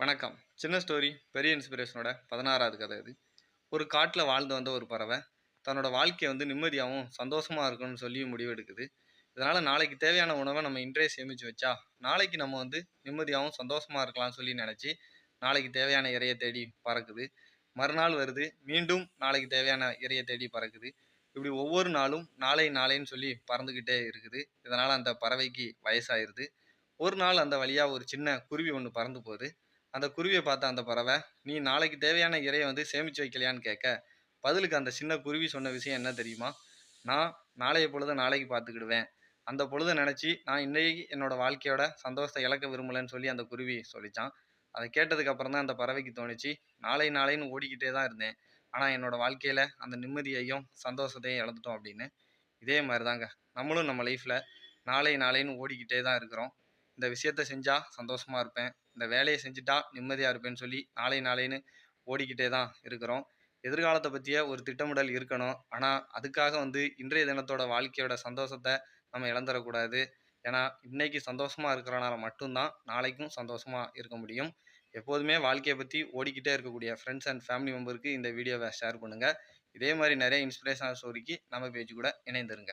வணக்கம். சின்ன ஸ்டோரி, பெரிய இன்ஸ்பிரேஷனோட 16வது கதை இது. ஒரு காட்டுல வாழ்ந்து வந்த ஒரு பறவை, தன்னோட வாழ்க்கைய நிம்மதியாவும், சந்தோஷமா இருக்கணும்னு சொல்லி முடிவெடுக்குது. இதனால நாளைக்கு தேவையான உணவ நம்ம இன்றே சேமிச்சு வச்சா, நாளைக்கு நம்ம நிம்மதியாவும், சந்தோஷமா இருக்கலாம்னு சொல்லி நெனச்சு, நாளைக்கு தேவையான இரைய தேடி பறக்குது. மறுநாள் வருது, மீண்டும் நாளைக்கு தேவையான இரைய தேடி பறக்குது. இப்படி ஒவ்வொரு நாளும் நாளை நாளைன்னு சொல்லி பறந்துகிட்டே இருக்குது. இதனால அந்த பறவைக்கு வயசாயிருது. ஒரு நாள் அந்த வழியா ஒரு சின்ன குருவி ஒண்ணு பறந்து போகுது. அந்த குருவிய பார்த்த அந்த பறவை, "நீ நாளைக்கு தேவையான இரைய சேமிச்சு வைக்கலையான்னு?" கேட்க, பதிலுக்கு அந்த சின்ன குருவி சொன்ன விஷயம் என்ன தெரியுமா? "நான் நாளைய பொழுத நாளைக்கு பார்த்துக்கிடுவேன். அந்த பொழுத நெனச்சு நான் இன்னைக்கு என்னோட வாழ்க்கையோட சந்தோஷத்த இழக்க விரும்பலன்னு" சொல்லி அந்த குருவி சொல்லிச்சாம். அத கேட்டதுக்கு அப்புறம் தான் அந்த பறவைக்கு தோணுச்சு, "நாளை நாளைன்னு ஓடிக்கிட்டே தான் இருந்தேன். ஆனா என்னோட வாழ்க்கையில அந்த நிம்மதியையும், சந்தோஷத்தையும் இழந்துட்டோம்" அப்படின்னு. இதே மாரி தாங்க. நம்மளும் நம்ம லைஃப்ல நாளை நாளைன்னு ஓடிக்கிட்டே தான் இருக்கிறோம். இந்த விஷயத்த செஞ்சா சந்தோஷமா இருப்பேன். இந்த வேலைய செஞ்சுட்டா நிம்மதியா இருப்பேன்னு சொல்லி நாளை நாளைன்னு ஓடிக்கிட்டே தான் இருக்கிறோம். எதிர்காலத்த பத்திய ஒரு திட்டமிடல் இருக்கணும். ஆனா, அதுக்காக இன்றைய தினத்தோட வாழ்க்கையோட சந்தோஷத்த நம்ம இழந்துறக்கூடாது. ஏன்னா, இன்னைக்கு சந்தோஷமா இருக்கிறனால மட்டும் தான் நாளைக்கும் சந்தோஷமா இருக்க முடியும். எப்போதுமே வாழ்க்கைய பத்தி ஓடிக்கிட்டே இருக்கக்கூடிய ஃப்ரெண்ட்ஸ் அண்ட் ஃபேமிலி மெம்பருக்கு இந்த வீடியோவ ஷேர் பண்ணுங்க. இதே மாரி நெறைய இன்ஸ்பிரேஷனல் ஸ்டோரிக்கு நம்ம பேஜ் கூட இணைந்திருங்க.